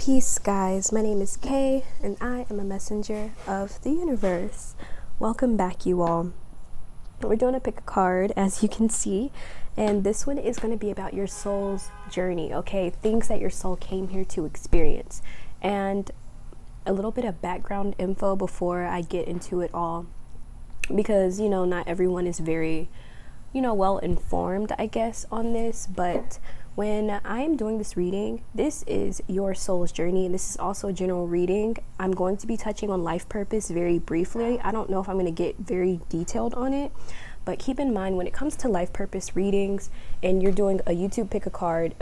Peace, guys. My name is Kay, and I am a messenger of the universe. Welcome back, you all. We're doing a pick a card, as you can see, and this one is going to be about your soul's journey, okay? Things that your soul came here to experience. And a little bit of background info before I get into it all, because, not everyone is very, well informed, I guess, on this, but when I'm doing this reading, this is your soul's journey, and this is also a general reading. I'm going to be touching on life purpose very briefly. I don't know if I'm going to get very detailed on it, but keep in mind when it comes to life purpose readings and you're doing a YouTube pick a card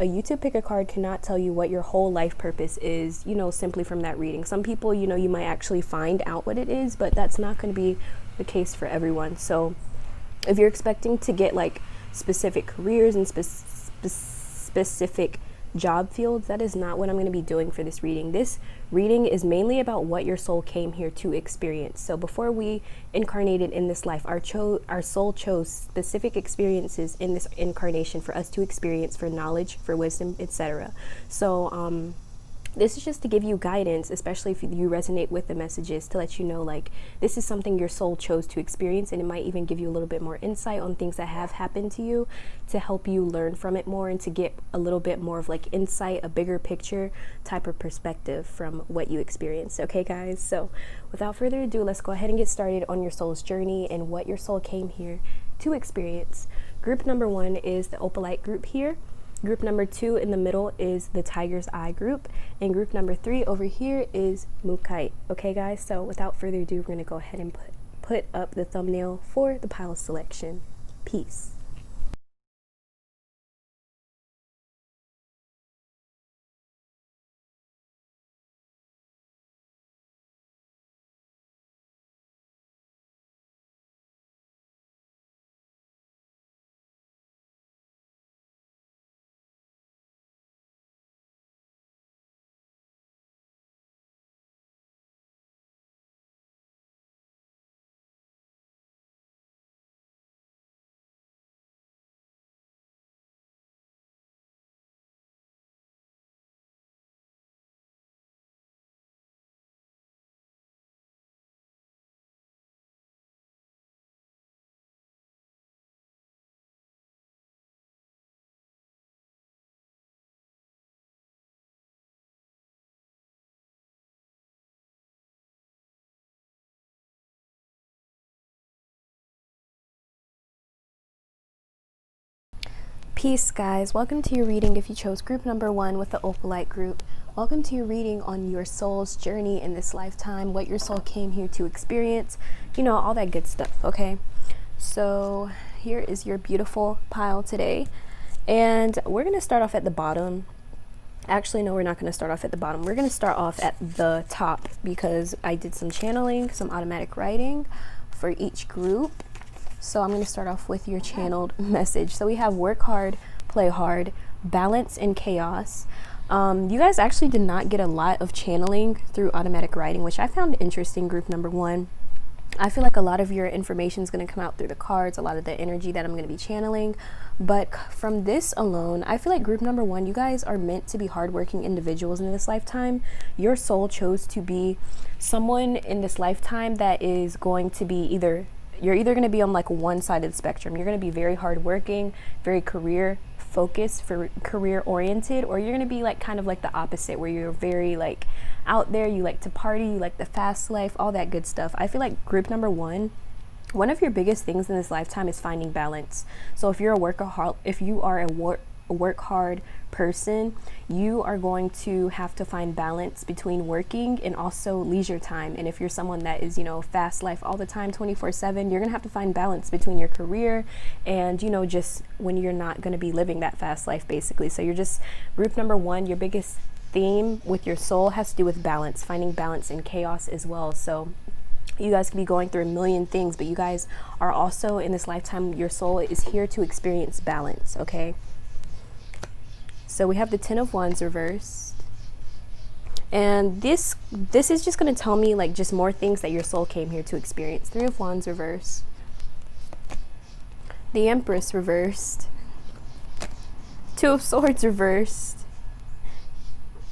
cannot tell you what your whole life purpose is, simply from that reading. Some people, you might actually find out what it is, but that's not going to be the case for everyone. So if you're expecting to get like specific careers and specific job fields, that is not what I'm going to be doing for this reading. This reading is mainly about what your soul came here to experience. So before we incarnated in this life, our soul chose specific experiences in this incarnation for us to experience, for knowledge, for wisdom, etc. So this is just to give you guidance, especially if you resonate with the messages, to let you know, like, this is something your soul chose to experience, and it might even give you a little bit more insight on things that have happened to you to help you learn from it more and to get a little bit more of like insight, a bigger picture type of perspective from what you experienced. Okay, guys? So without further ado, let's go ahead and get started on your soul's journey and what your soul came here to experience. Group number 1 is the Opalite group here. Group number 2 in the middle is the Tiger's Eye group, and group number 3 over here is Mukite. Okay, guys, so without further ado, we're going to go ahead and put up the thumbnail for the pile selection. Peace. Peace, guys. Welcome to your reading if you chose group number 1 with the Opalite group. Welcome to your reading on your soul's journey in this lifetime, what your soul came here to experience, all that good stuff, okay? So here is your beautiful pile today, and we're going to start off at the bottom. Actually, no, we're not going to start off at the bottom. We're going to start off at the top because I did some channeling, some automatic writing for each group. So I'm going to start off with your channeled message. So we have work hard, play hard, balance and chaos. You guys actually did not get a lot of channeling through automatic writing, which I found interesting, group number 1. I feel like a lot of your information is going to come out through the cards, a lot of the energy that I'm going to be channeling. But from this alone, I feel like group number 1, you guys are meant to be hardworking individuals in this lifetime. Your soul chose to be someone in this lifetime that is going to be you're either going to be on like one side of the spectrum. You're going to be very hardworking, very career focused, for career oriented, or you're going to be like kind of like the opposite, where you're very like out there, you like to party, you like the fast life, all that good stuff. I feel like group number 1, one of your biggest things in this lifetime is finding balance. So if you're a workaholic, if you are a work hard person, you are going to have to find balance between working and also leisure time. And if you're someone that is, fast life all the time, 24/7, you're gonna have to find balance between your career and, just when you're not gonna be living that fast life, basically. So you're just, group number 1, your biggest theme with your soul has to do with balance, finding balance in chaos as well. So you guys could be going through a million things, but you guys are also in this lifetime, your soul is here to experience balance, okay? So we have the 10 of Wands reversed. And this is just going to tell me like just more things that your soul came here to experience. 3 of Wands reversed. The Empress reversed. 2 of Swords reversed.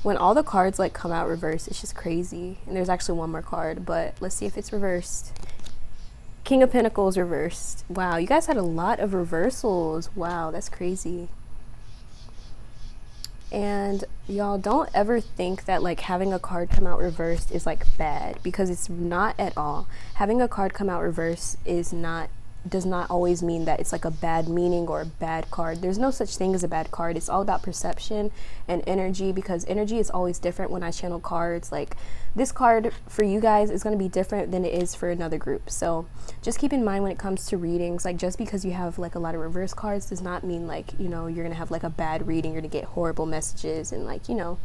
When all the cards like come out reversed, it's just crazy. And there's actually one more card, but let's see if it's reversed. King of Pentacles reversed. Wow, you guys had a lot of reversals. Wow, that's crazy. And y'all, don't ever think that like having a card come out reversed is like bad, because it's not at all. Having a card come out reversed does not always mean that it's like a bad meaning or a bad card. There's no such thing as a bad card. It's all about perception and energy, because energy is always different when I channel cards. Like this card for you guys is going to be different than it is for another group. So just keep in mind when it comes to readings, like just because you have like a lot of reverse cards does not mean like, you know, you're going to have like a bad reading, you're going to get horrible messages and like, you know.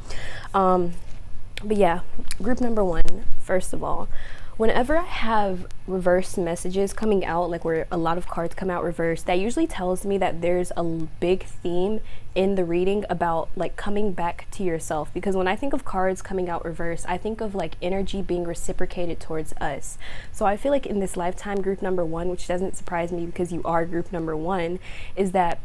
But yeah, group number 1, first of all, whenever I have reverse messages coming out, like where a lot of cards come out reversed, that usually tells me that there's a big theme in the reading about like coming back to yourself. Because when I think of cards coming out reversed, I think of like energy being reciprocated towards us. So I feel like in this lifetime, group number 1, which doesn't surprise me because you are group number 1, is that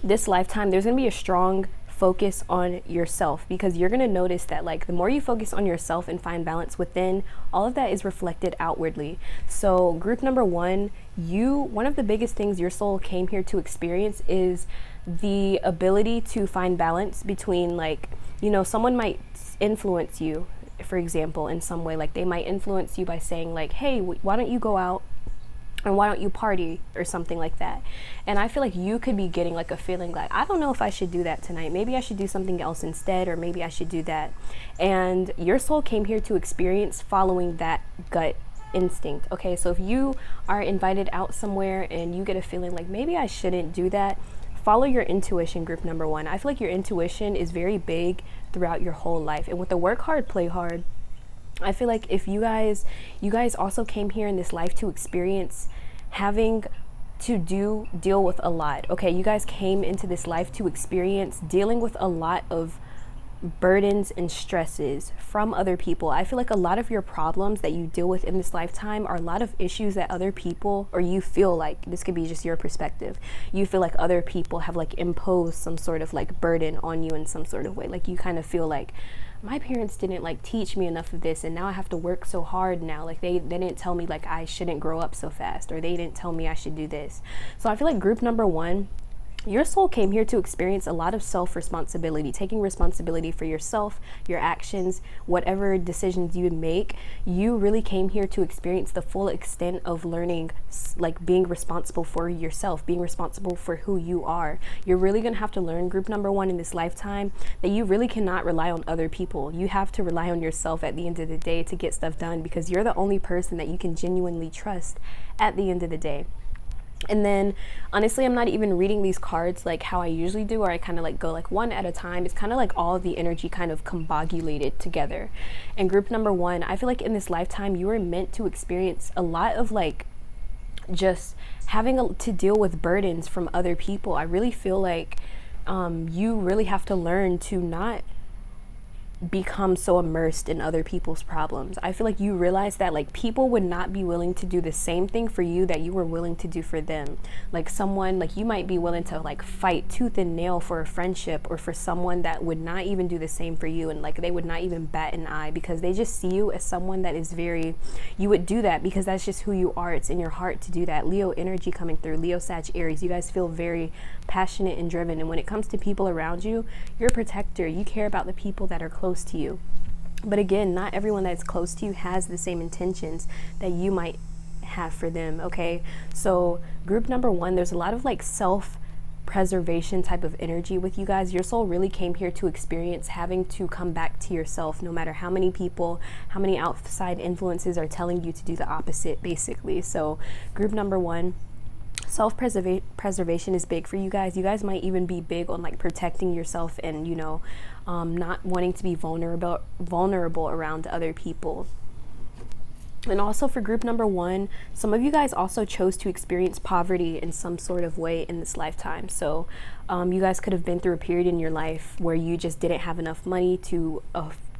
this lifetime there's going to be a strong focus on yourself, because you're going to notice that like the more you focus on yourself and find balance within, all of that is reflected outwardly. So group number 1, one of the biggest things your soul came here to experience is the ability to find balance between, like, you know, someone might influence you, for example, in some way. Like they might influence you by saying like, hey, why don't you go out and why don't you party or something like that. And I feel like you could be getting like a feeling like, I don't know if I should do that tonight. Maybe I should do something else instead, or maybe I should do that. And your soul came here to experience following that gut instinct. Okay, so if you are invited out somewhere and you get a feeling like maybe I shouldn't do that, follow your intuition, group number 1. I feel like your intuition is very big throughout your whole life. And with the work hard, play hard, I feel like if you guys also came here in this life to experience having to deal with a lot. Okay, you guys came into this life to experience dealing with a lot of burdens and stresses from other people. I feel like a lot of your problems that you deal with in this lifetime are a lot of issues that other people, or you feel like, this could be just your perspective, you feel like other people have like imposed some sort of like burden on you in some sort of way. Like you kind of feel like, my parents didn't like teach me enough of this, and now I have to work so hard now. Like they didn't tell me like I shouldn't grow up so fast, or they didn't tell me I should do this. So I feel like group number 1, your soul came here to experience a lot of self-responsibility, taking responsibility for yourself, your actions, whatever decisions you would make. You really came here to experience the full extent of learning, like being responsible for yourself, being responsible for who you are. You're really going to have to learn, group number 1, in this lifetime, that you really cannot rely on other people. You have to rely on yourself at the end of the day to get stuff done, because you're the only person that you can genuinely trust at the end of the day. And then honestly, I'm not even reading these cards like how I usually do, or I kind of like go like one at a time. It's kind of like all of the energy kind of combobulated together. And group number 1, I feel like in this lifetime you were meant to experience a lot of like just having to deal with burdens from other people. I really feel like you really have to learn to not become so immersed in other people's problems. I feel like you realize that like people would not be willing to do the same thing for you that you were willing to do for them. Like someone, like you might be willing to like fight tooth and nail for a friendship, or for someone that would not even do the same for you, and like they would not even bat an eye, because they just see you as someone that is very, you would do that because that's just who you are. It's in your heart to do that. Leo energy coming through, Leo, Sag, Aries. You guys feel very passionate and driven, and when it comes to people around you, you're a protector. You care about the people that are close to you. But again, not everyone that's close to you has the same intentions that you might have for them. Okay, so group number 1, there's a lot of like self-preservation type of energy with you guys. Your soul really came here to experience having to come back to yourself, no matter how many people, how many outside influences are telling you to do the opposite, basically. So group number 1, self-preservation is big for you guys. You guys might even be big on like protecting yourself, and you know, not wanting to be vulnerable around other people. And also for group number 1, some of you guys also chose to experience poverty in some sort of way in this lifetime. So you guys could have been through a period in your life where you just didn't have enough money to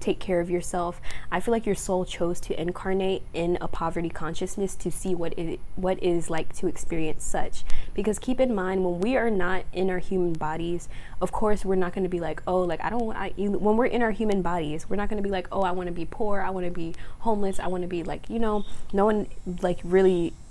take care of yourself. I feel like your soul chose to incarnate in a poverty consciousness to see what it is like to experience such. Because keep in mind, when we are not in our human bodies, of course we're not going to be like, oh, like when we're in our human bodies, we're not going to be like, oh, I want to be poor, I want to be homeless, I want to be like, you know, no one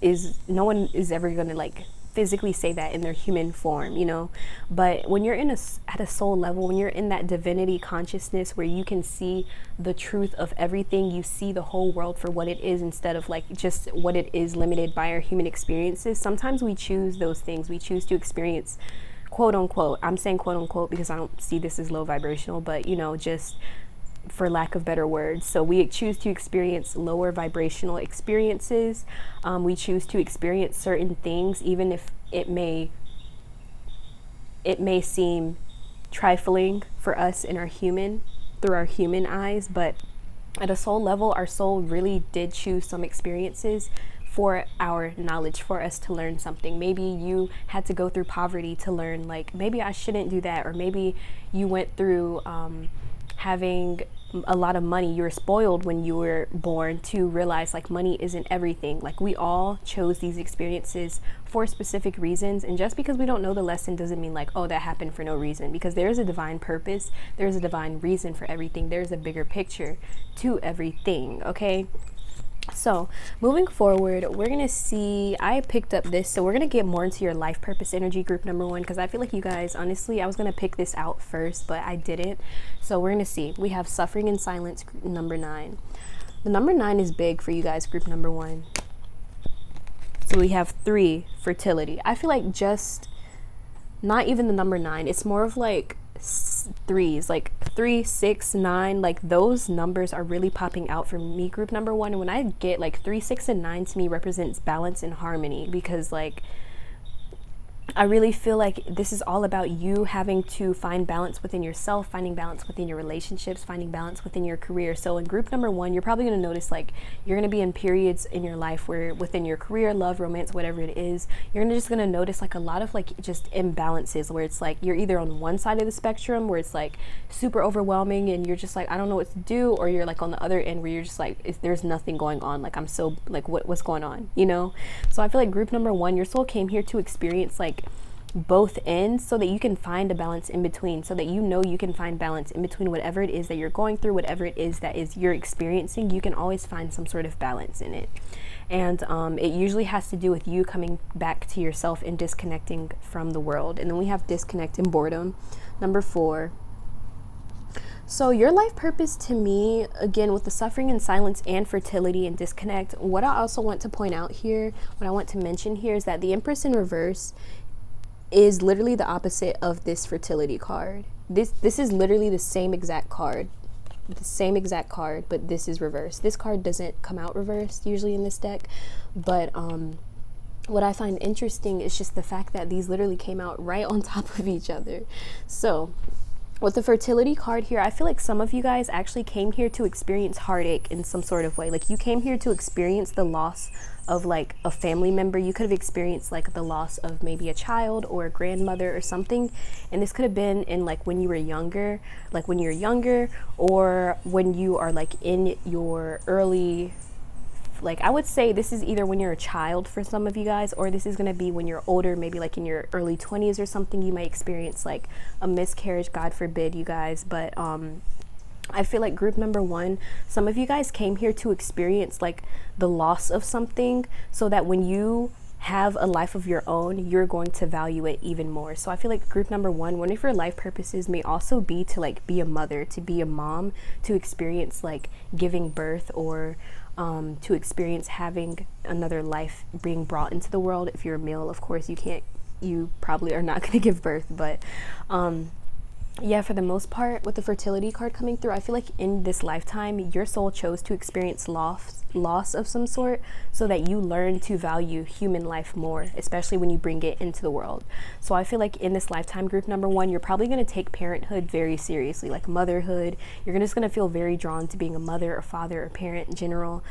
is ever going to like physically say that in their human form, you know. But when you're at a soul level, when you're in that divinity consciousness where you can see the truth of everything, you see the whole world for what it is instead of like just what it is limited by our human experiences. Sometimes we choose those things. We choose to experience, quote unquote, I'm saying quote unquote because I don't see this as low vibrational, but you know, just for lack of better words. So we choose to experience lower vibrational experiences. We choose to experience certain things, even if it may seem trifling for us through our human eyes. But at a soul level, our soul really did choose some experiences for our knowledge, for us to learn something. Maybe you had to go through poverty to learn, like, maybe I shouldn't do that. Or maybe you went through having a lot of money, you were spoiled when you were born to realize like money isn't everything. Like we all chose these experiences for specific reasons, and just because we don't know the lesson doesn't mean like, oh, that happened for no reason, because there is a divine purpose, there's a divine reason for everything, there's a bigger picture to everything. Okay, so moving forward, we're gonna see, I picked up this, so we're gonna get more into your life purpose energy, group number 1, because I feel like you guys, honestly, I was gonna pick this out first, but I didn't. So we're gonna see, we have suffering in silence, number 9. The number 9 is big for you guys, group number 1. So we have 3, fertility. I feel like just not even the number 9, it's more of like threes, like 3, 6, 9, like those numbers are really popping out for me, group number 1. And when I get like 3, 6, and 9, to me represents balance and harmony, because like I really feel like this is all about you having to find balance within yourself, finding balance within your relationships, finding balance within your career. So in group number 1, you're probably going to notice like you're going to be in periods in your life where within your career, love, romance, whatever it is, you're just going to notice like a lot of like just imbalances where it's like you're either on one side of the spectrum where it's like super overwhelming and you're just like, I don't know what to do, or you're like on the other end where you're just like, there's nothing going on, like I'm so like what's going on, you know? So I feel like group number 1, your soul came here to experience like both ends so that you can find a balance in between, so that you know you can find balance in between whatever it is that you're going through, whatever it is that is you're experiencing. You can always find some sort of balance in it. And it usually has to do with you coming back to yourself and disconnecting from the world. And then we have disconnect and boredom, number 4. So your life purpose, to me, again, with the suffering and silence and fertility and disconnect, what I also want to point out here, what I want to mention here is that the Empress in reverse is literally the opposite of this fertility card. This is literally the same exact card, but this is reversed. This card doesn't come out reversed usually in this deck, but what I find interesting is just the fact that these literally came out right on top of each other. So with the fertility card here, I feel like some of you guys actually came here to experience heartache in some sort of way. Like you came here to experience the loss of like a family member. You could have experienced like the loss of maybe a child or a grandmother or something. And this could have been in like when you were younger, or when you are like in your early, like I would say this is either when you're a child for some of you guys, or this is going to be when you're older, maybe like in your early 20s or something. You might experience like a miscarriage, God forbid, you guys. But I feel like group number 1, some of you guys came here to experience like the loss of something, so that when you have a life of your own, you're going to value it even more. So I feel like group number 1, one of your life purposes may also be to like be a mother, to be a mom, to experience like giving birth, or to experience having another life being brought into the world. If you're a male, of course, you probably are not going to give birth, but yeah, for the most part, with the fertility card coming through, I feel like in this lifetime, your soul chose to experience loss of some sort, so that you learn to value human life more, especially when you bring it into the world. So I feel like in this lifetime, group number 1, you're probably going to take parenthood very seriously, like motherhood. You're just going to feel very drawn to being a mother or father or parent in general.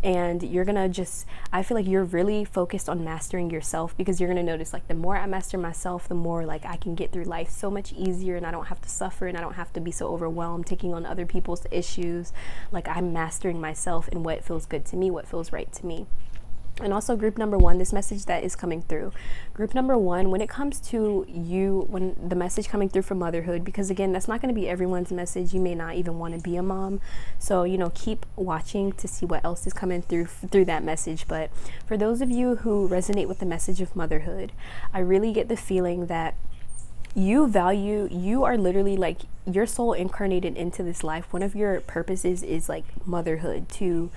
And you're gonna just, I feel like you're really focused on mastering yourself, because you're gonna notice like the more I master myself, the more like I can get through life so much easier, and I don't have to suffer, and I don't have to be so overwhelmed taking on other people's issues. Like, I'm mastering myself and what feels good to me, what feels right to me. And also, group number one, this message that is coming through, group number one, when it comes to you, when the message coming through for motherhood, because again, that's not going to be everyone's message. You may not even want to be a mom. So, keep watching to see what else is coming through that message. But for those of you who resonate with the message of motherhood, I really get the feeling that you are literally like your soul incarnated into this life. One of your purposes is like motherhood, to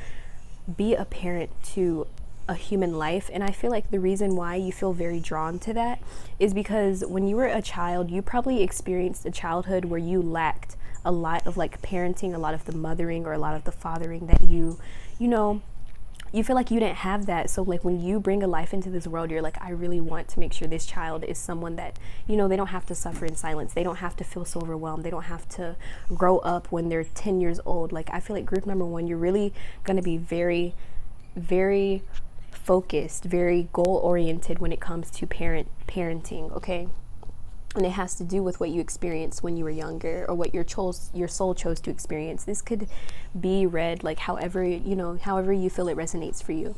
be a parent to a human life. And I feel like the reason why you feel very drawn to that is because when you were a child, you probably experienced a childhood where you lacked a lot of like parenting, a lot of the mothering, or a lot of the fathering that you feel like you didn't have that. So like when you bring a life into this world, you're like, I really want to make sure this child is someone that, they don't have to suffer in silence. They don't have to feel so overwhelmed. They don't have to grow up when they're 10 years old. Like, I feel like group number one, you're really going to be very, very focused, very goal oriented when it comes to parenting, okay? And it has to do with what you experienced when you were younger, or what your soul chose to experience. This could be read like however you feel it resonates for you.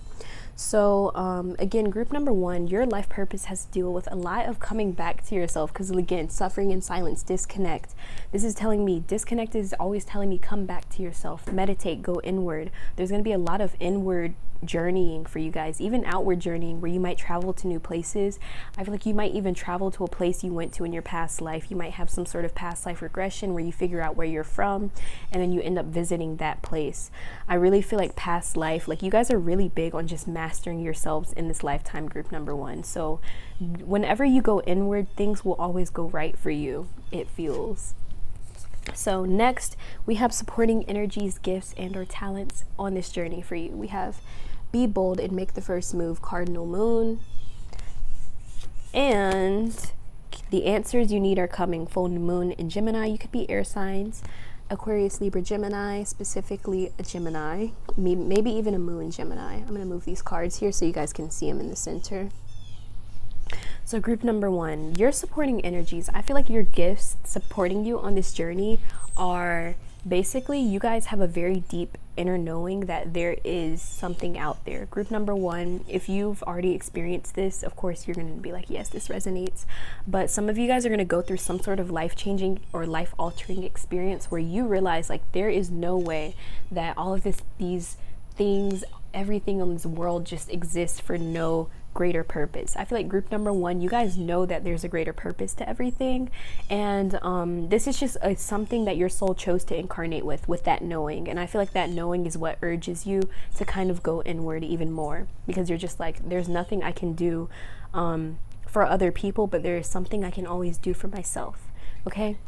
So again, group number one, your life purpose has to deal with a lot of coming back to yourself, because again, suffering in silence, disconnect. This is telling me, disconnect is always telling me come back to yourself, meditate, go inward. There's going to be a lot of inward journeying for you guys, even outward journeying, where you might travel to new places. I feel like you might even travel to a place you went to in your past life. You might have some sort of past life regression where you figure out where you're from, and then you end up visiting that place. I really feel like past life, like you guys are really big on just mastering yourselves in this lifetime, group number one. So whenever you go inward, things will always go right for you, it feels. So next, we have supporting energies, gifts, and or talents on this journey for you. We have be bold and make the first move, cardinal moon. And the answers you need are coming, full moon in Gemini. You could be air signs, Aquarius, Libra, Gemini, specifically a Gemini, maybe even a moon Gemini. I'm going to move these cards here so you guys can see them in the center. So group number one, your supporting energies. I feel like your gifts supporting you on this journey are basically, you guys have a very deep inner knowing that there is something out there. Group number one, if you've already experienced this, of course you're going to be like, yes, this resonates. But some of you guys are going to go through some sort of life-changing or life-altering experience where you realize like there is no way that all of these things, everything in this world just exists for no greater purpose. I feel like group number one, you guys know that there's a greater purpose to everything, and this is just something that your soul chose to incarnate with that knowing. And I feel like that knowing is what urges you to kind of go inward even more, because you're just like, there's nothing I can do for other people, but there is something I can always do for myself. Okay.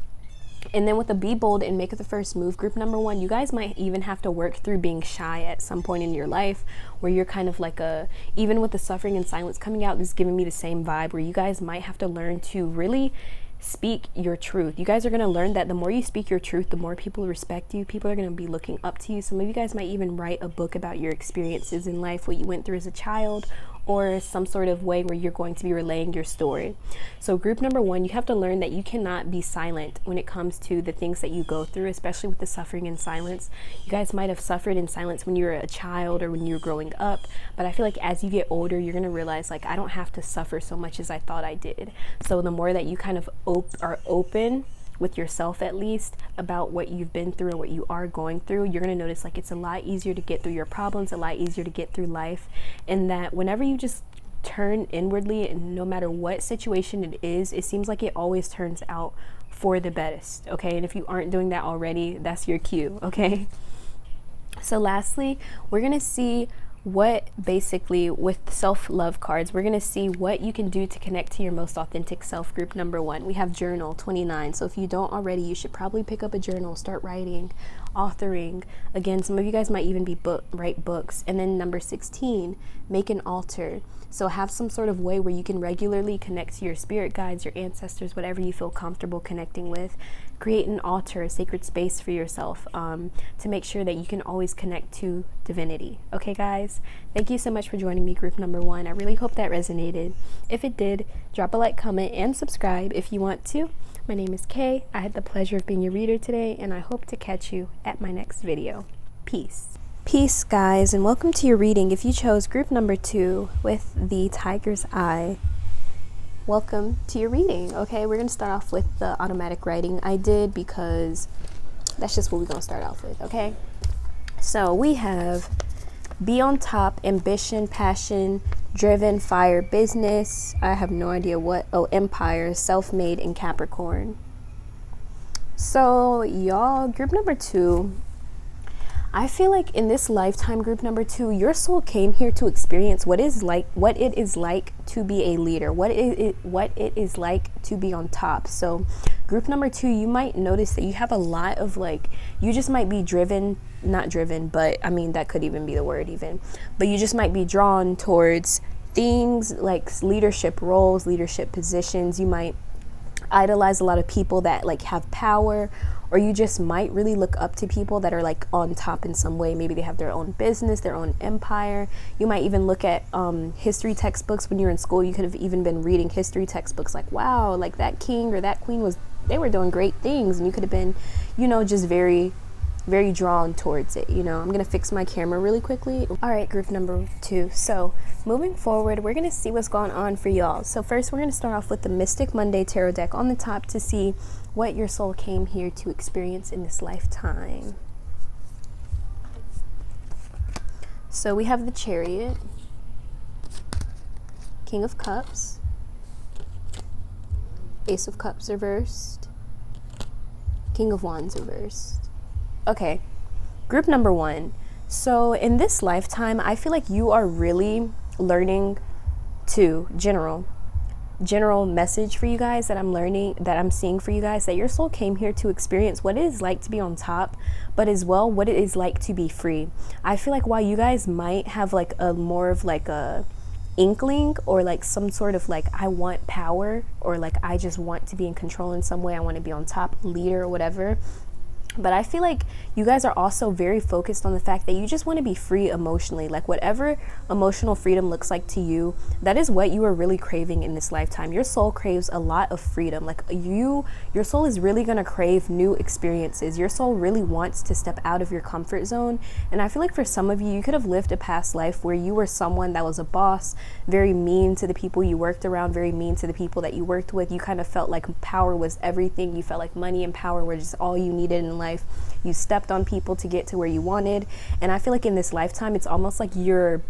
And then with the be bold and make it the first move, group number one, you guys might even have to work through being shy at some point in your life, where you're kind of like even with the suffering and silence coming out, this is giving me the same vibe, where you guys might have to learn to really speak your truth. You guys are going to learn that the more you speak your truth, the more people respect you. People are going to be looking up to you. Some of you guys might even write a book about your experiences in life, what you went through as a child, or some sort of way where you're going to be relaying your story. So group number one, you have to learn that you cannot be silent when it comes to the things that you go through, especially with the suffering in silence. You guys might have suffered in silence when you were a child or when you were growing up, but I feel like as you get older, you're going to realize like, I don't have to suffer so much as I thought I did. So the more that you kind of are open with yourself, at least, about what you've been through and what you are going through, you're going to notice like it's a lot easier to get through your problems, a lot easier to get through life. And that whenever you just turn inwardly, and no matter what situation it is, it seems like it always turns out for the best. Okay. And if you aren't doing that already, that's your cue. Okay. So lastly, we're going to see what basically with self-love cards, we're going to see what you can do to connect to your most authentic self. Group number one, we have journal 29. So if you don't already, you should probably pick up a journal, start writing authoring. Again, some of you guys might even be write books. And then number 16, make an altar. So have some sort of way where you can regularly connect to your spirit guides, your ancestors, whatever you feel comfortable connecting with. Create an altar, a sacred space for yourself, to make sure that you can always connect to divinity. Okay, guys? Thank you so much for joining me, group number 1. I really hope that resonated. If it did, drop a like, comment, and subscribe if you want to. My name is Kay. I had the pleasure of being your reader today, and I hope to catch you at my next video. Peace. Peace, guys, and welcome to your reading. If you chose group number 2 with the Tiger's Eye, welcome to your reading. Okay, we're going to start off with the automatic writing. I did because that's just what we're going to start off with, okay? So we have be on top, ambition, passion, driven, fire, business. I have no idea what. Oh, empire, self-made, and Capricorn. So y'all, group number 2, I feel like in this lifetime, group number 2, your soul came here to experience what it is like to be a leader, what it is like to be on top. So group number 2, you might notice that you have a lot of you just might be not driven, but I mean, that could even be the word even, but you just might be drawn towards things like leadership roles, leadership positions. You might idolize a lot of people that have power, or you just might really look up to people that are on top in some way. Maybe they have their own business, their own empire. You might even look at history textbooks when you're in school. You could have even been reading history textbooks wow, that king or that queen they were doing great things, and you could have been, just very, very drawn towards it. I'm gonna fix my camera really quickly. All right, group number 2. So moving forward, we're gonna see what's going on for y'all. So first, we're gonna start off with the Mystic Monday Tarot deck on the top to see what your soul came here to experience in this lifetime. So we have the Chariot, King of Cups, Ace of Cups reversed, King of Wands reversed. Okay, group number 1. So in this lifetime, I feel like you are really learning to general message for you guys that I'm seeing for you guys, that your soul came here to experience what it is like to be on top, but as well what it is like to be free. I feel like while you guys might have a more of a inkling, or some sort of I want power, or I just want to be in control in some way, I want to be on top, leader or whatever, but I feel like you guys are also very focused on the fact that you just want to be free emotionally. Whatever emotional freedom looks like to you, that is what you are really craving in this lifetime. Your soul craves a lot of freedom. Your soul is really going to crave new experiences. Your soul really wants to step out of your comfort zone. And I feel like for some of you, you could have lived a past life where you were someone that was a boss, very mean to the people you worked around, very mean to the people that you worked with. You kind of felt like power was everything. You felt like money and power were just all you needed in life. You stepped on people to get to where you wanted. And I feel like in this lifetime, it's almost like you're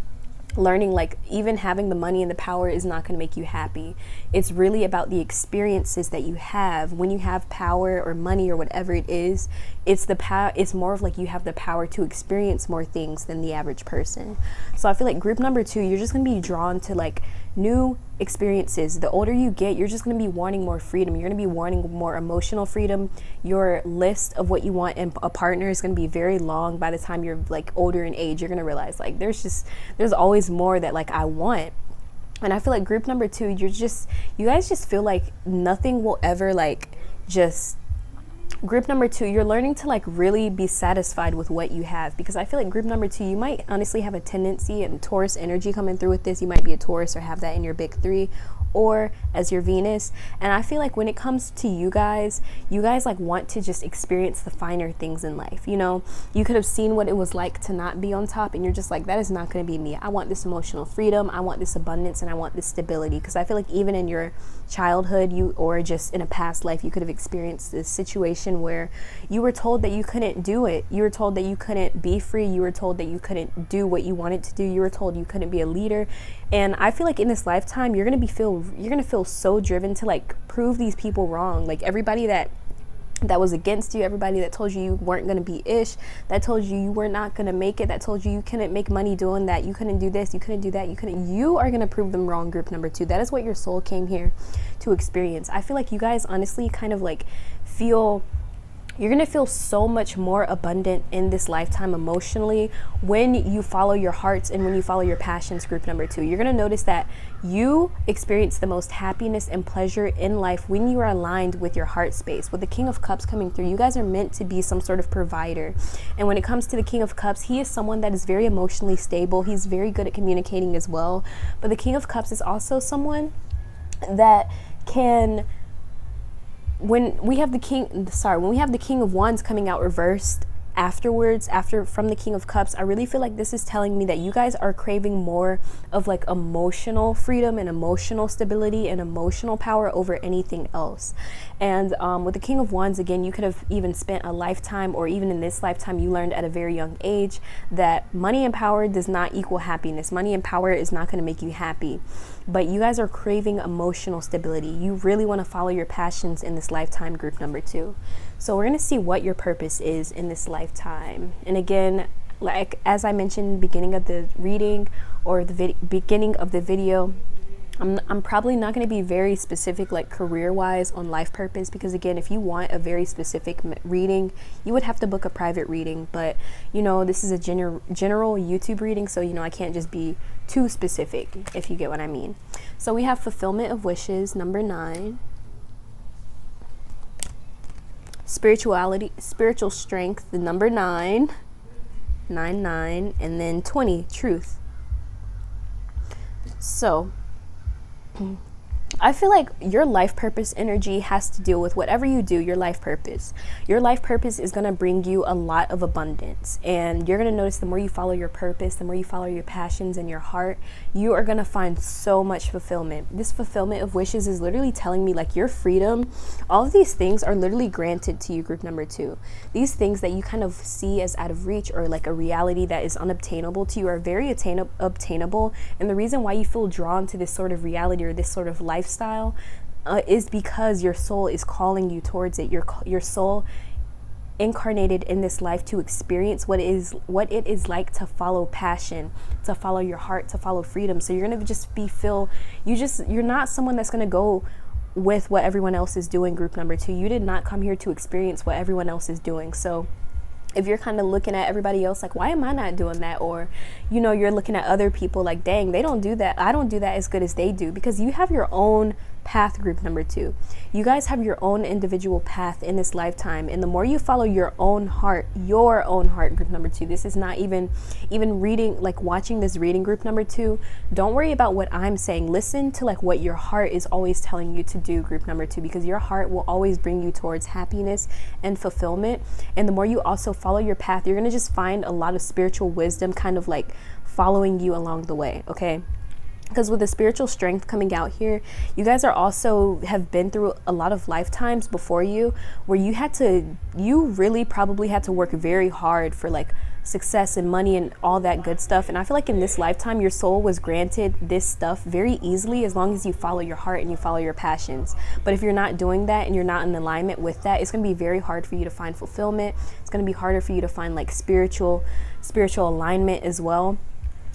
learning even having the money and the power is not going to make you happy. It's really about the experiences that you have when you have power or money or whatever it is. It's more of you have the power to experience more things than the average person. So I feel like group number 2, you're just going to be drawn to new experiences. The older you get, you're just going to be wanting more freedom. You're going to be wanting more emotional freedom. Your list of what you want in a partner is going to be very long. By the time you're older in age, you're going to realize there's always more that I want. And I feel like group number 2, you guys just feel like nothing will ever group number 2, you're learning to really be satisfied with what you have, because I feel like group number 2, you might honestly have a tendency, and Taurus energy coming through with this, you might be a Taurus or have that in your big 3 or as your Venus. And I feel like when it comes to you guys want to just experience the finer things in life. You could have seen what it was like to not be on top, and you're just that is not going to be me. I want this emotional freedom, I want this abundance, and I want this stability. Because I feel like even in your childhood, or just in a past life, you could have experienced this situation where you were told that you couldn't do it. You were told that you couldn't be free. You were told that you couldn't do what you wanted to do. You were told you couldn't be a leader. And I feel like in this lifetime, you're going to feel so driven to prove these people wrong. Everybody that was against you, everybody that told you you weren't going to be ish, that told you you were not going to make it, that told you you couldn't make money doing that, you couldn't do this, you couldn't do that, you are going to prove them wrong, group number 2. That is what your soul came here to experience. I feel like you guys honestly kind of feel You're going to feel so much more abundant in this lifetime emotionally when you follow your hearts and when you follow your passions, group number 2. You're going to notice that you experience the most happiness and pleasure in life when you are aligned with your heart space. With the King of Cups coming through, you guys are meant to be some sort of provider. And when it comes to the King of Cups, he is someone that is very emotionally stable. He's very good at communicating as well. But the King of Cups is also someone that can, when we have the King of Wands coming out reversed from the King of Cups, I really feel like this is telling me that you guys are craving more of like emotional freedom and emotional stability and emotional power over anything else. And with the King of Wands, again, you could have even spent a lifetime, or even in this lifetime, you learned at a very young age that money and power does not equal happiness. Money and power is not going to make you happy. But you guys are craving emotional stability. You really want to follow your passions in this lifetime, group number 2. So we're going to see what your purpose is in this lifetime. And again, like as I mentioned, beginning of the reading or the beginning of the video, I'm probably not going to be very specific, like career-wise on life purpose, because again, if you want a very specific reading, you would have to book a private reading. But you know, this is a general YouTube reading, so you know, I can't just be too specific, if you get what I mean. So we have fulfillment of wishes, number 9. Spiritual strength, the number 9, and then 20, truth. So I feel like your life purpose energy has to deal with whatever you do, your life purpose. Your life purpose is going to bring you a lot of abundance. And you're going to notice the more you follow your purpose, the more you follow your passions and your heart, you are going to find so much fulfillment. This fulfillment of wishes is literally telling me like your freedom, all of these things are literally granted to you, group number 2. These things that you kind of see as out of reach or like a reality that is unobtainable to you are very obtainable. And the reason why you feel drawn to this sort of reality or this sort of lifestyle is because your soul is calling you towards it. Your soul incarnated in this life to experience what it is like to follow passion, to follow your heart, to follow freedom. So you're gonna just you're not someone that's gonna go with what everyone else is doing, group number 2. You did not come here to experience what everyone else is doing. So if you're kind of looking at everybody else like, why am I not doing that? Or, you know, you're looking at other people like, dang, they don't do that. I don't do that as good as they do, because you have your own path, group number 2. You guys have your own individual path in this lifetime. And the more you follow your own heart, group number 2, this is not even reading, like watching this reading, group number 2. Don't worry about what I'm saying. Listen to like what your heart is always telling you to do, group number 2, because your heart will always bring you towards happiness and fulfillment. And the more you also follow your path, you're going to just find a lot of spiritual wisdom kind of like following you along the way. Okay. Because with the spiritual strength coming out here, you guys are also have been through a lot of lifetimes before you where you really probably had to work very hard for like success and money and all that good stuff. And I feel like in this lifetime, your soul was granted this stuff very easily as long as you follow your heart and you follow your passions. But if you're not doing that and you're not in alignment with that, it's going to be very hard for you to find fulfillment. It's going to be harder for you to find like spiritual alignment as well.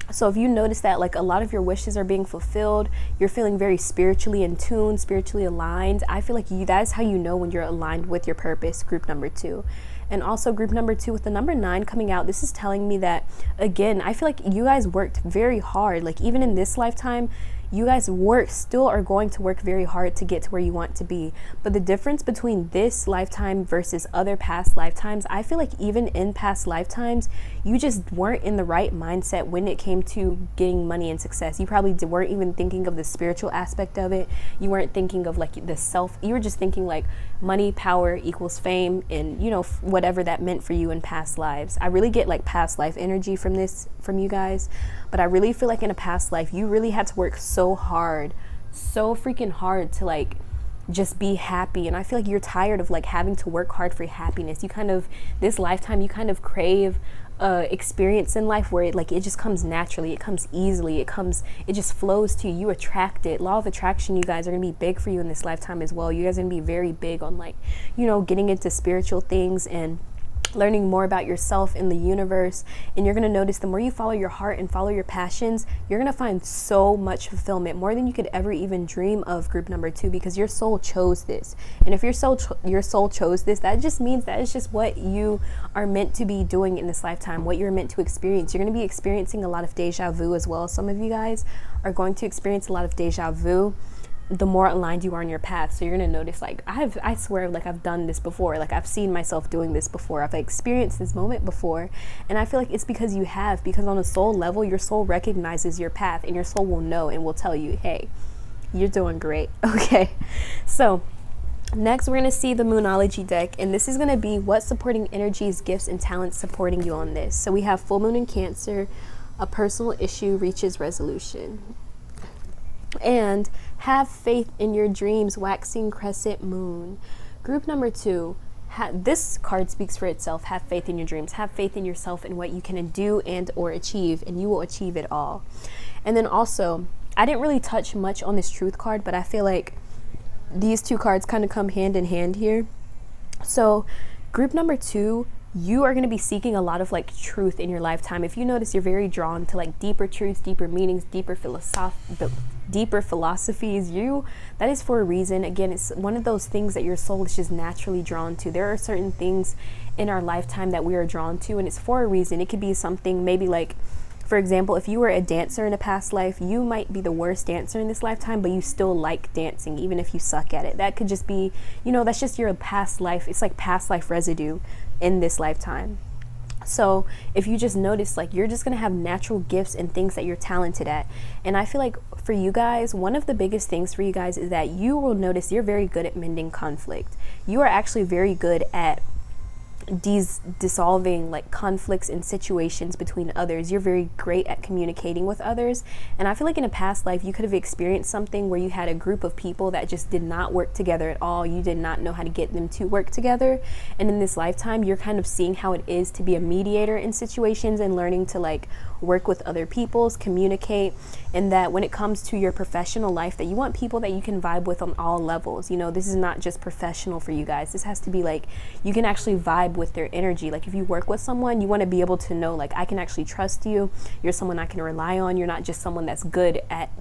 So if you notice that like a lot of your wishes are being fulfilled, you're feeling very spiritually in tune, spiritually aligned, I feel like that's how you know when you're aligned with your purpose, group number 2. And also group number 2 with the number 9 coming out, this is telling me that, again, I feel like you guys worked very hard. Like even in this lifetime, you guys still are going to work very hard to get to where you want to be. But the difference between this lifetime versus other past lifetimes, I feel like even in past lifetimes, you just weren't in the right mindset when it came to getting money and success. You probably weren't even thinking of the spiritual aspect of it. You weren't thinking of like you were just thinking like money, power equals fame, and you know, whatever that meant for you in past lives. I really get like past life energy from you guys. But I really feel like in a past life, you really had to work so freaking hard to like just be happy. And I feel like you're tired of like having to work hard for happiness. This lifetime, you kind of crave experience in life where it just comes naturally, it comes easily, it just flows to you. You attract it. Law of attraction, you guys, are gonna be big for you in this lifetime as well. You guys are gonna be very big on like, you know, getting into spiritual things and learning more about yourself in the universe. And you're going to notice the more you follow your heart and follow your passions, you're going to find so much fulfillment, more than you could ever even dream of, group number 2, because your soul chose this. And if your soul chose this, that just means that it's just what you are meant to be doing in this lifetime, what you're meant to experience. You're going to be experiencing a lot of deja vu as well. Some of you guys are going to experience a lot of deja vu the more aligned you are on your path. So you're gonna notice, like, I swear, like, I've done this before, like, I've seen myself doing this before, I've experienced this moment before. And I feel like it's because you have, because on a soul level, your soul recognizes your path, and your soul will know and will tell you, hey, you're doing great. Okay, so next we're going to see the Moonology deck, and this is going to be what supporting energies, gifts, and talents supporting you on this. So we have full moon in Cancer, a personal issue reaches resolution, and have faith in your dreams, waxing crescent moon. Group number 2, this card speaks for itself. Have faith in your dreams, have faith in yourself and what you can do and or achieve, and you will achieve it all. And then also, I didn't really touch much on this truth card, but I feel like these two cards kind of come hand in hand here. So group number 2, you are going to be seeking a lot of like truth in your lifetime. If you notice, you're very drawn to like deeper truths, deeper meanings, deeper philosophies. That is for a reason. Again, it's one of those things that your soul is just naturally drawn to. There are certain things in our lifetime that we are drawn to, and it's for a reason. It could be something, maybe like, for example, if you were a dancer in a past life, you might be the worst dancer in this lifetime, but you still like dancing, even if you suck at it. That could just be, that's just your past life. It's like past life residue in this lifetime. So if you just notice, like, you're just going to have natural gifts and things that you're talented at. And I feel like for you guys, one of the biggest things for you guys is that you will notice you're very good at mending conflict. You are actually very good at dissolving like conflicts and situations between others. You're very great at communicating with others. And I feel like in a past life, you could have experienced something where you had a group of people that just did not work together at all. You did not know how to get them to work together. And in this lifetime, you're kind of seeing how it is to be a mediator in situations and learning to like work with other peoples, communicate, and that when it comes to your professional life, that you want people that you can vibe with on all levels. This is not just professional for you guys. This has to be like, you can actually vibe with their energy. Like if you work with someone, you want to be able to know, like, I can actually trust you. You're someone I can rely on. You're not just someone that's good at,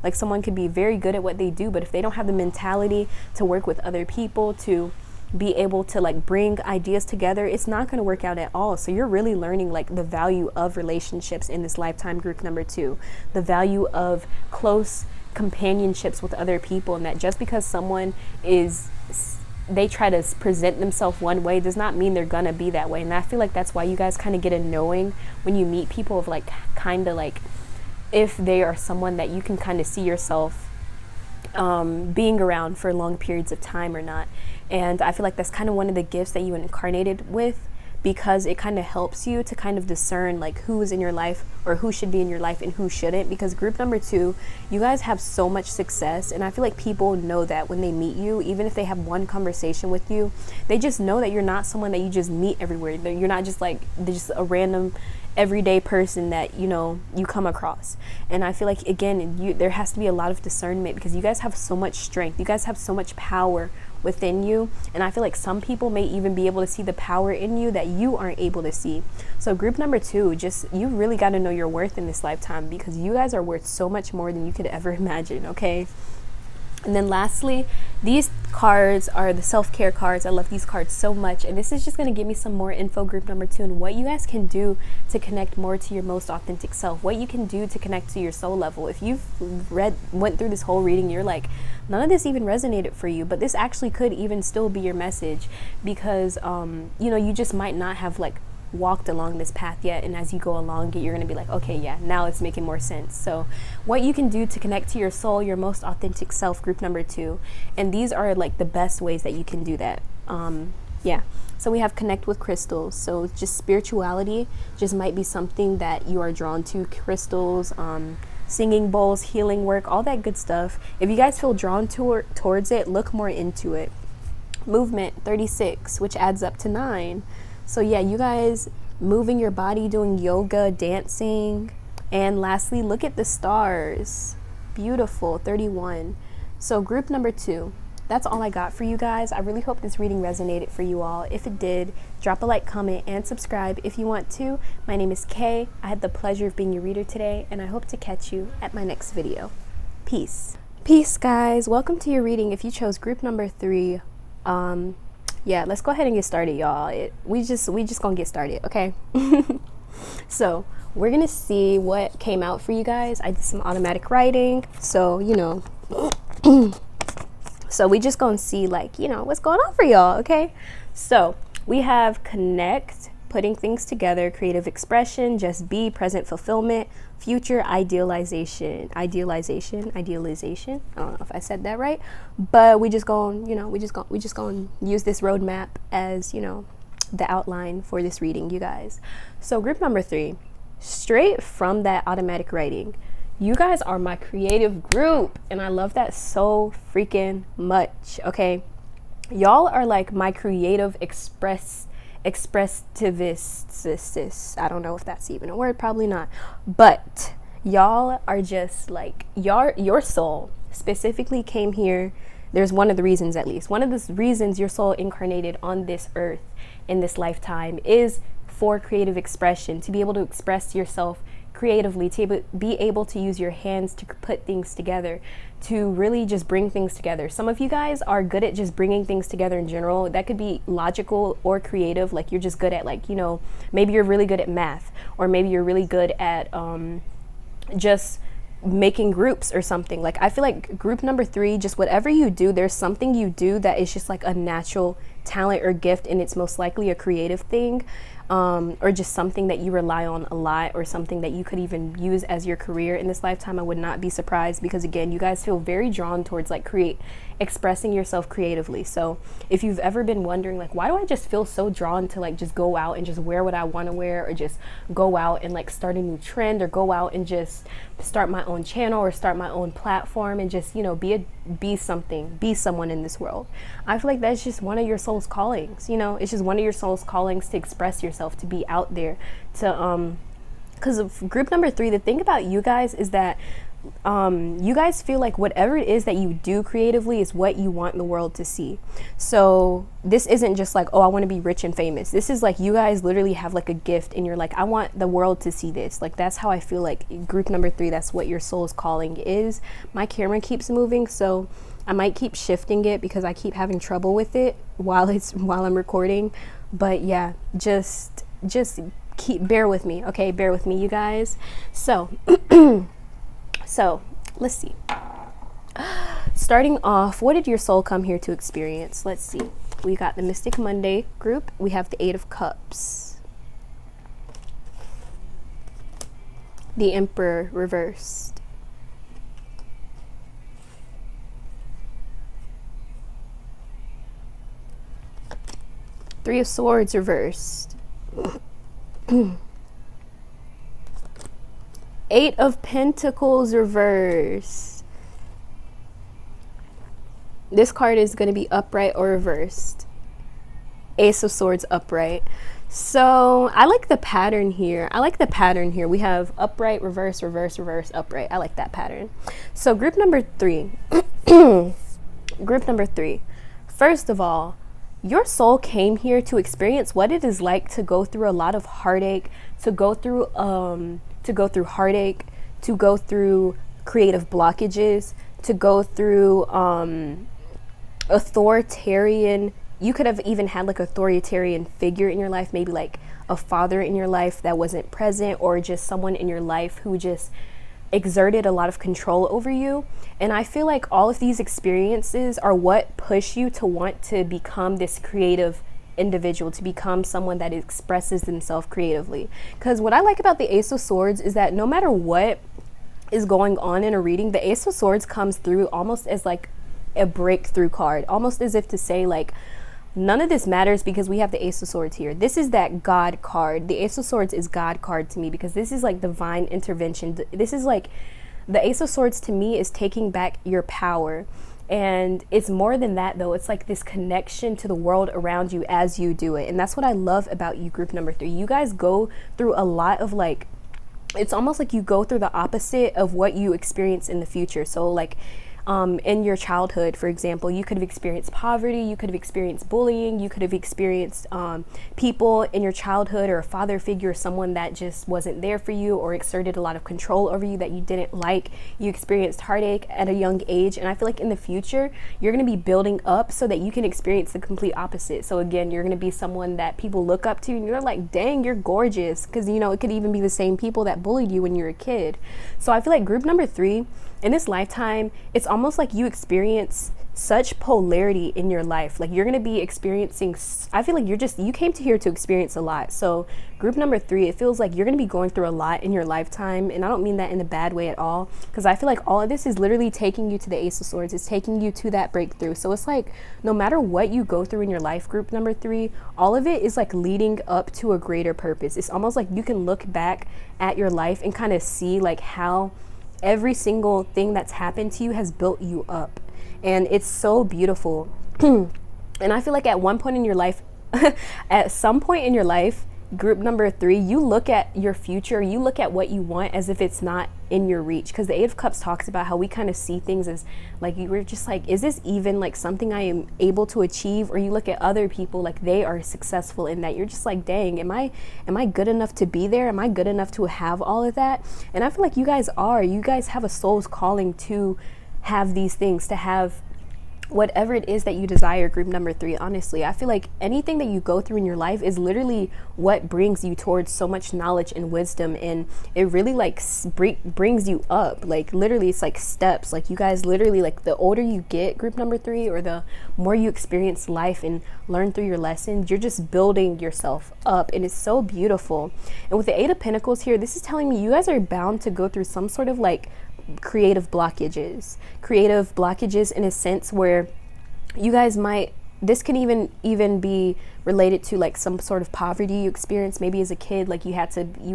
like someone could be very good at what they do, but if they don't have the mentality to work with other people, to be able to like bring ideas together, it's not going to work out at all. So you're really learning like the value of relationships in this lifetime, group number 2, the value of close companionships with other people, and that just because someone they try to present themselves one way does not mean they're gonna be that way. And I feel like that's why you guys kind of get a knowing when you meet people of like kind of like if they are someone that you can kind of see yourself being around for long periods of time or not. And I feel like that's kind of one of the gifts that you incarnated with, because it kind of helps you to kind of discern like who is in your life or who should be in your life and who shouldn't. Because group number 2, you guys have so much success, and I feel like people know that when they meet you, even if they have one conversation with you, they just know that you're not someone that you just meet everywhere. You're not just like just a random everyday person that you come across. And I feel like, again, there has to be a lot of discernment, because you guys have so much strength, you guys have so much power within you, and I feel like some people may even be able to see the power in you that you aren't able to see. So group number 2, you really got to know your worth in this lifetime, because you guys are worth so much more than you could ever imagine. Okay. And then lastly, these cards are the self-care cards. I love these cards so much. And this is just going to give me some more info, group number 2, and what you guys can do to connect more to your most authentic self, what you can do to connect to your soul level. If you've went through this whole reading, you're like, none of this even resonated for you, but this actually could even still be your message, because, you just might not have like walked along this path yet, and as you go along it, you're going to be like, okay, yeah, now it's making more sense. So what you can do to connect to your soul, your most authentic self, group number 2, and these are like the best ways that you can do that. So we have connect with crystals. So just spirituality just might be something that you are drawn to. Crystals, singing bowls, healing work, all that good stuff. If you guys feel drawn towards it, look more into it. Movement, 36, which adds up to 9. So yeah, you guys moving your body, doing yoga, dancing. And lastly, look at the stars. Beautiful, 31. So group number 2, that's all I got for you guys. I really hope this reading resonated for you all. If it did, drop a like, comment, and subscribe if you want to. My name is Kay. I had the pleasure of being your reader today, and I hope to catch you at my next video. Peace. Peace, guys. Welcome to your reading if you chose group number 3. Yeah, let's go ahead and get started, y'all. We just gonna get started, okay? So we're gonna see what came out for you guys. I did some automatic writing, so you know. So we just gonna see, like, you know, what's going on for y'all, okay? So we have connect, putting things together, creative expression, just be, present fulfillment, future idealization. I don't know if I said that right, but we just gonna, you know, we just gonna use this roadmap as, you know, the outline for this reading, you guys. So group number 3, straight from that automatic writing, you guys are my creative group, and I love that so freaking much, okay? Y'all are like my creative expressivists. I don't know if that's even a word, probably not, but y'all are just like, your soul specifically came here. There's one of the reasons, at least one of the reasons your soul incarnated on this earth in this lifetime is for creative expression, to be able to express yourself creatively, to be able to use your hands to put things together, to really just bring things together. Some of you guys are good at just bringing things together in general. That could be logical or creative, like you're just good at, like, you know, maybe you're really good at math, or maybe you're really good at just making groups or something. Like, I feel like group number 3, just whatever you do, there's something you do that is just like a natural talent or gift, and it's most likely a creative thing, or just something that you rely on a lot, or something that you could even use as your career in this lifetime. I would not be surprised, because again, you guys feel very drawn towards like expressing yourself creatively. So if you've ever been wondering, like, why do I just feel so drawn to like just go out and just wear what I want to wear, or just go out and like start a new trend, or go out and just start my own channel, or start my own platform, and just, you know, be someone in this world. I feel like that's just one of your soul's callings, you know. It's just one of your soul's callings to express yourself, to be out there, to because of group number 3, the thing about you guys is that you guys feel like whatever it is that you do creatively is what you want the world to see. So this isn't just like, oh, I want to be rich and famous. This is like, you guys literally have like a gift, and you're like, I want the world to see this. Like, that's how I feel like group number 3, that's what your soul's calling is. My camera keeps moving, so I might keep shifting it because I keep having trouble with it while I'm recording. But yeah, just bear with me, okay? Bear with me, you guys. So so let's see. Starting off, what did your soul come here to experience? Let's see. We got the Mystic Monday group. We have the 8 of Cups, the Emperor reversed, Three of Swords reversed, 8 of Pentacles reversed. This card is going to be upright or reversed. Ace of Swords upright. So I like the pattern here. We have upright, reverse, reverse, reverse, upright. I like that pattern. So group number 3. Group number 3. First of all, your soul came here to experience what it is like to go through a lot of heartache, to go through creative blockages, to go through authoritarian. You could have even had like authoritarian figure in your life, maybe like a father in your life that wasn't present, or just someone in your life who just exerted a lot of control over you. And I feel like all of these experiences are what push you to want to become this creative individual, to become someone that expresses themselves creatively. Because what I like about the Ace of Swords is that no matter what is going on in a reading, the Ace of Swords comes through almost as like a breakthrough card, almost as if to say, like, none of this matters because we have the Ace of Swords here. This is that God card. The Ace of Swords is God card to me, because this is like divine intervention. This is like, the Ace of Swords to me is taking back your power. And it's more than that, though. It's like this connection to the world around you as you do it. And that's what I love about you, group number 3. You guys go through a lot of like, it's almost like you go through the opposite of what you experience in the future. So like, in your childhood, for example. You could have experienced poverty, you could have experienced bullying, you could have experienced people in your childhood, or a father figure, someone that just wasn't there for you or exerted a lot of control over you that you didn't like. You experienced heartache at a young age, and I feel like in the future you're going to be building up so that you can experience the complete opposite. So again, you're going to be someone that people look up to and you're like, dang, you're gorgeous, because you know it could even be the same people that bullied you when you were a kid. So I feel like group number 3, in this lifetime, it's almost like you experience such polarity in your life. Like you're going to be experiencing, I feel like you came to here to experience a lot. So group number 3, it feels like you're going to be going through a lot in your lifetime. And I don't mean that in a bad way at all, because I feel like all of this is literally taking you to the Ace of Swords. It's taking you to that breakthrough. So it's like, no matter what you go through in your life, group number 3, all of it is like leading up to a greater purpose. It's almost like you can look back at your life and kind of see like how every single thing that's happened to you has built you up. And it's so beautiful. And I feel like at one point in your life, at some point in your life, group number 3, you look at your future, you look at what you want as if it's not in your reach. Because the 8 of Cups talks about how we kind of see things as like, you were just like, is this even like something I am able to achieve? Or you look at other people like they are successful in that. You're just like, dang, am I good enough to be there? Am I good enough to have all of that? And I feel like you guys are. You guys have a soul's calling to have these things, to have whatever it is that you desire, group number 3. Honestly, I feel like anything that you go through in your life is literally what brings you towards so much knowledge and wisdom, and it really like brings you up. Like literally it's like steps. Like you guys literally, like the older you get, group number 3, or the more you experience life and learn through your lessons, you're just building yourself up, and it's so beautiful. And with the 8 of Pentacles here, this is telling me you guys are bound to go through some sort of like creative blockages in a sense where you guys might, this can even be related to like some sort of poverty you experienced maybe as a kid. Like you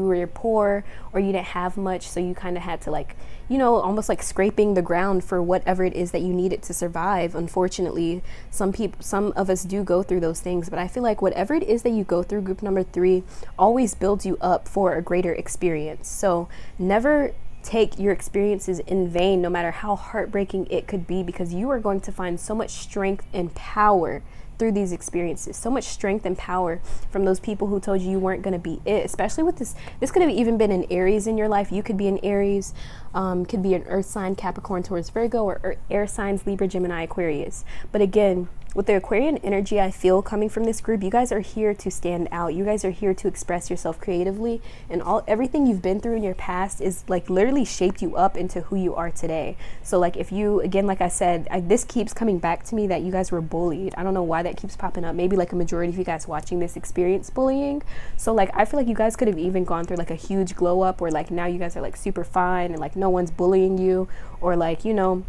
were poor, or you didn't have much, so you kind of had to like, you know, almost like scraping the ground for whatever it is that you needed to survive. Unfortunately, some of us do go through those things, but I feel like whatever it is that you go through, group number 3, always builds you up for a greater experience. So never take your experiences in vain, no matter how heartbreaking it could be, because you are going to find so much strength and power through these experiences, so much strength and power from those people who told you you weren't going to be it. Especially with this could have even been an Aries in your life. You could be an Aries, could be an earth sign, Capricorn, Taurus, Virgo, or air signs, Libra, Gemini, Aquarius. But again, with the Aquarian energy I feel coming from this group, you guys are here to stand out. You guys are here to express yourself creatively, and everything you've been through in your past is like literally shaped you up into who you are today. So like if you, again, like I said, this keeps coming back to me that you guys were bullied. I don't know why that keeps popping up. Maybe like a majority of you guys watching this experience bullying. So like I feel like you guys could have even gone through like a huge glow up where like now you guys are like super fine and like no one's bullying you, or like, you know,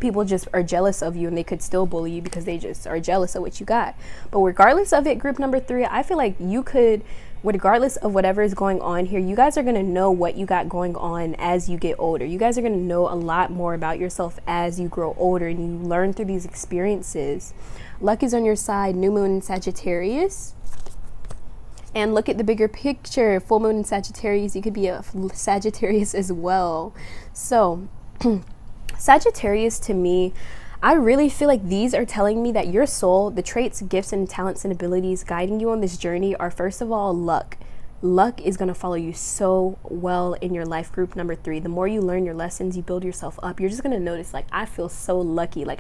people just are jealous of you and they could still bully you because they just are jealous of what you got. But regardless of it, group number 3, I feel like you could, regardless of whatever is going on here, you guys are going to know what you got going on as you get older. You guys are going to know a lot more about yourself as you grow older and you learn through these experiences. Luck is on your side, new moon in Sagittarius. And look at the bigger picture, full moon in Sagittarius. You could be a Sagittarius as well. So Sagittarius, to me, I really feel like these are telling me that your soul, the traits, gifts, and talents and abilities guiding you on this journey are, first of all, luck. Luck is going to follow you so well in your life, group number 3. The more you learn your lessons, you build yourself up, you're just going to notice, like, I feel so lucky. Like,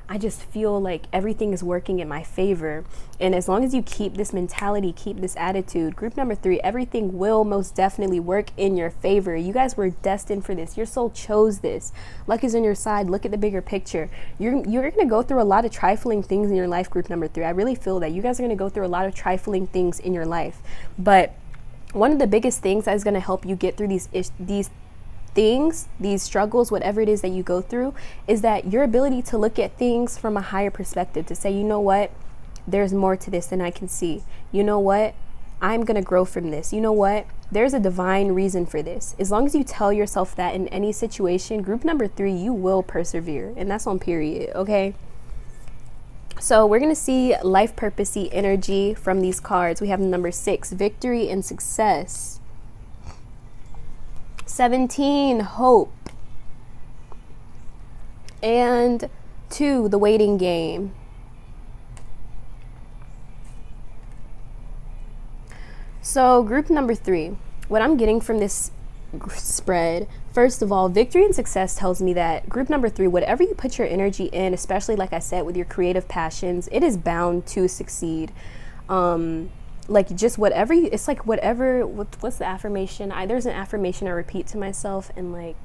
I just feel like everything is working in my favor. And as long as you keep this mentality, keep this attitude, group number 3, everything will most definitely work in your favor. You guys were destined for this. Your soul chose this. Luck is on your side. Look at the bigger picture. You're going to go through a lot of trifling things in your life, group number 3. I really feel that you guys are going to go through a lot of trifling things in your life. But one of the biggest things that is going to help you get through these things, these struggles, whatever it is that you go through, is that your ability to look at things from a higher perspective, to say, you know what, there's more to this than I can see. You know what, I'm gonna grow from this. You know what, there's a divine reason for this. As long as you tell yourself that in any situation, group number 3, you will persevere, and that's on period. Okay, so we're gonna see life purposey energy from these cards. We have number 6, victory and success. 17, hope. And 2, the waiting game. So group number 3, what I'm getting from this spread, first of all, victory and success tells me that group number 3, whatever you put your energy in, especially like I said with your creative passions, it is bound to succeed. Like just whatever it's like whatever, what's the affirmation? There's an affirmation I repeat to myself, and like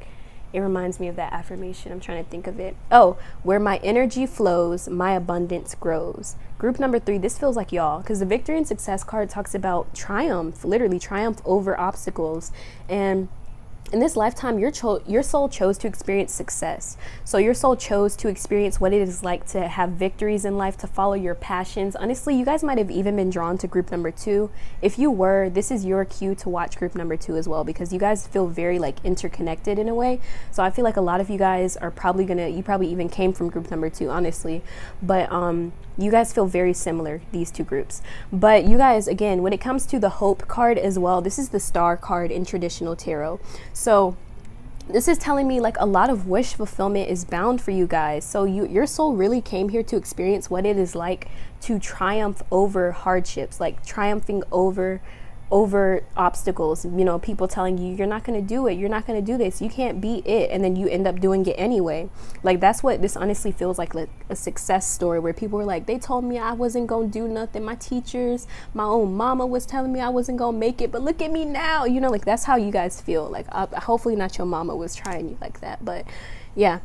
it reminds me of that affirmation. I'm trying to think of it. Oh, where my energy flows, my abundance grows. Group number 3, this feels like y'all, because the victory and success card talks about triumph, literally triumph over obstacles. And in this lifetime, your soul chose to experience success. So your soul chose to experience what it is like to have victories in life, to follow your passions. Honestly, you guys might have even been drawn to group number 2. If you were, this is your cue to watch group number 2 as well, because you guys feel very like interconnected in a way. So I feel like a lot of you guys are probably you probably even came from group number 2, honestly. But you guys feel very similar, these 2 groups. But you guys, again, when it comes to the hope card as well, this is the star card in traditional tarot. So this is telling me like a lot of wish fulfillment is bound for you guys. So your soul really came here to experience what it is like to triumph over hardships, like triumphing over obstacles, you know, people telling you you're not going to do it, you're not going to do this, you can't beat it, and then you end up doing it anyway. Like that's what this honestly feels like a success story, where people were like, they told me I wasn't going to do nothing, my teachers, my own mama was telling me I wasn't going to make it, but look at me now, you know, like that's how you guys feel. Like hopefully not your mama was trying you like that, but yeah.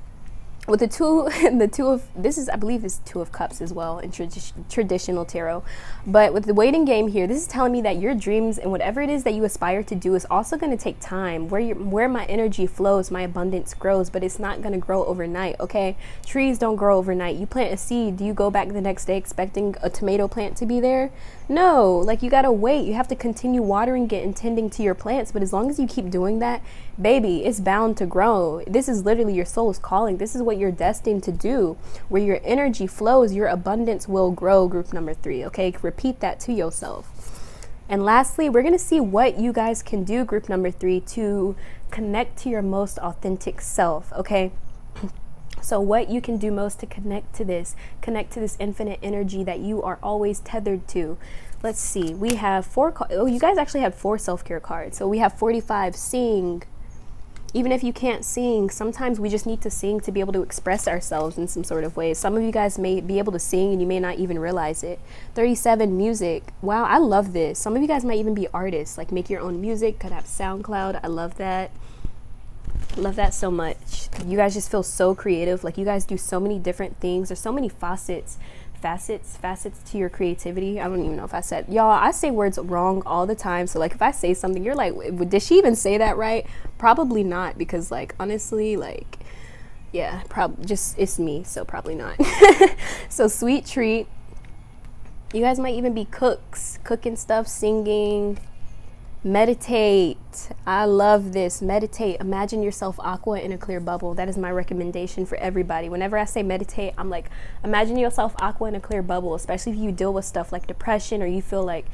With the 2 of this is, I believe this is 2 of Cups as well in traditional tarot. But with the waiting game here, this is telling me that your dreams and whatever it is that you aspire to do is also going to take time. Where my energy flows, my abundance grows, but it's not going to grow overnight, okay? Trees don't grow overnight. You plant a seed, do you go back the next day expecting a tomato plant to be there? No, like you got to wait. You have to continue watering it and tending to your plants, but as long as you keep doing that, baby, it's bound to grow. This is literally your soul's calling. This is what you're destined to do. Where your energy flows, your abundance will grow, group number 3, okay? Repeat that to yourself. And lastly, we're going to see what you guys can do, group number 3, to connect to your most authentic self, okay? So what you can do most to connect to this infinite energy that you are always tethered to. Let's see, we have 4 oh, you guys actually have 4 self-care cards. So we have 45, sing. Even if you can't sing, sometimes we just need to sing to be able to express ourselves in some sort of way. Some of you guys may be able to sing and you may not even realize it. 37, music. Wow, I love this. Some of you guys might even be artists, like make your own music, could have SoundCloud. I love that. Love that so much. You guys just feel so creative. Like you guys do so many different things. There's so many facets to your creativity. I don't even know if I said, y'all, I say words wrong all the time. So like if I say something, you're like, did she even say that right? Probably not, because like honestly, like yeah, probably just it's me, so probably not. So sweet treat. You guys might even be cooks, cooking stuff, singing. Meditate. I love this. Meditate. Imagine yourself aqua in a clear bubble. That is my recommendation for everybody. Whenever I say meditate, I'm like, imagine yourself aqua in a clear bubble, especially if you deal with stuff like depression, or you feel like,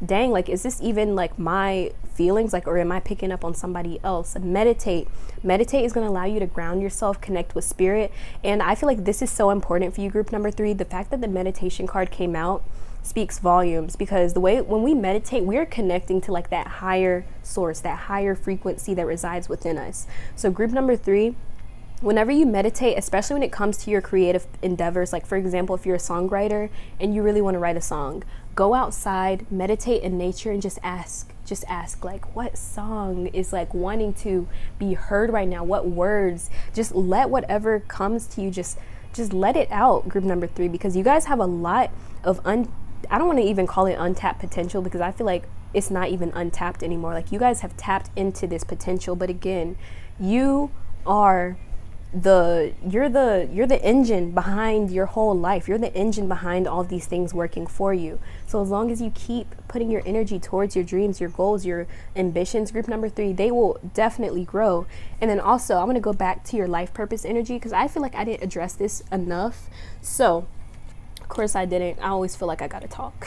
dang, like, is this even like my feelings, like, or am I picking up on somebody else? Meditate. Meditate is going to allow you to ground yourself, connect with spirit. And I feel like this is so important for you, group number 3. The fact that the meditation card came out speaks volumes, because the way when we meditate, we're connecting to like that higher source, that higher frequency that resides within us. So group number 3, whenever you meditate, especially when it comes to your creative endeavors, like for example, if you're a songwriter and you really want to write a song, go outside, meditate in nature, and just ask like, what song is like wanting to be heard right now? What words? Just let whatever comes to you, just let it out, group number 3, because you guys have a lot of I don't want to even call it untapped potential, because I feel like it's not even untapped anymore. Like you guys have tapped into this potential, but again, you are you're the engine behind your whole life. You're the engine behind all of these things working for you. So as long as you keep putting your energy towards your dreams, your goals, your ambitions, group number 3, they will definitely grow. And then also, I'm going to go back to your life purpose energy, because I feel like I didn't address this enough. So of course I didn't. I always feel like I gotta talk.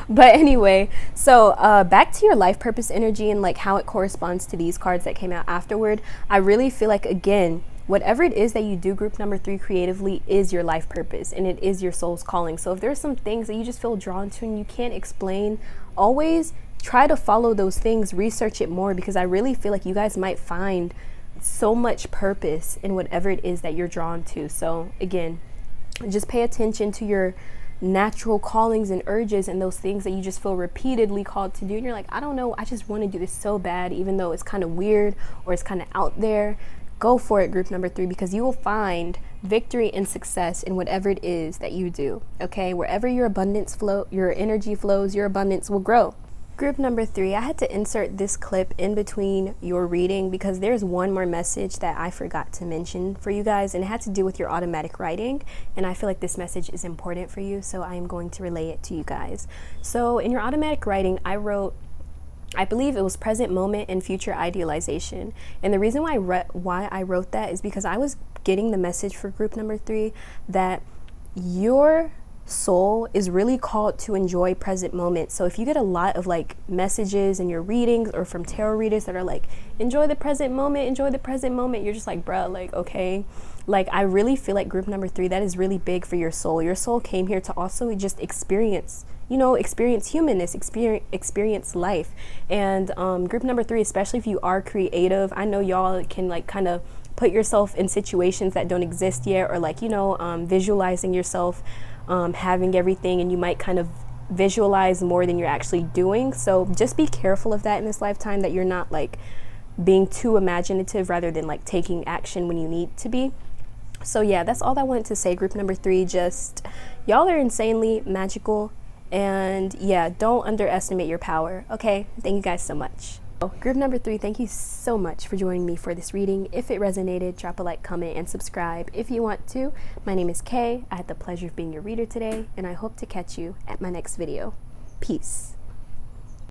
But anyway, so back to your life purpose energy and like how it corresponds to these cards that came out afterward. I really feel like, again, whatever it is that you do, group number 3, creatively, is your life purpose and it is your soul's calling. So if there's some things that you just feel drawn to and you can't explain, always try to follow those things, research it more, because I really feel like you guys might find so much purpose in whatever it is that you're drawn to. So again, just pay attention to your natural callings and urges and those things that you just feel repeatedly called to do, and you're like, I don't know, I just want to do this so bad, even though it's kind of weird or it's kind of out there. Go for it, group number 3, because you will find victory and success in whatever it is that you do. Okay, wherever your abundance flow, your energy flows, your abundance will grow. Group number 3, I had to insert this clip in between your reading because there's one more message that I forgot to mention for you guys, and it had to do with your automatic writing, and I feel like this message is important for you, so I am going to relay it to you guys. So in your automatic writing, I wrote, I believe it was present moment and future idealization. And the reason why I wrote that is because I was getting the message for group number 3 that your soul is really called to enjoy present moment. So if you get a lot of like messages in your readings or from tarot readers that are like, enjoy the present moment, you're just like, bruh, like, okay. Like, I really feel like group number 3, that is really big for your soul. Your soul came here to also just experience, experience humanness, experience life. And group number 3, especially if you are creative, I know y'all can like kind of put yourself in situations that don't exist yet, or like, visualizing yourself having everything, and you might kind of visualize more than you're actually doing. So just be careful of that in this lifetime, that you're not like being too imaginative rather than like taking action when you need to be. So yeah, that's all I wanted to say, group number 3. Just, y'all are insanely magical, and yeah, don't underestimate your power. Okay, thank you guys so much. Group number 3, thank you so much for joining me for this reading. If it resonated, drop a like, comment, and subscribe if you want to. My name is Kay. I had the pleasure of being your reader today, and I hope to catch you at my next video. Peace.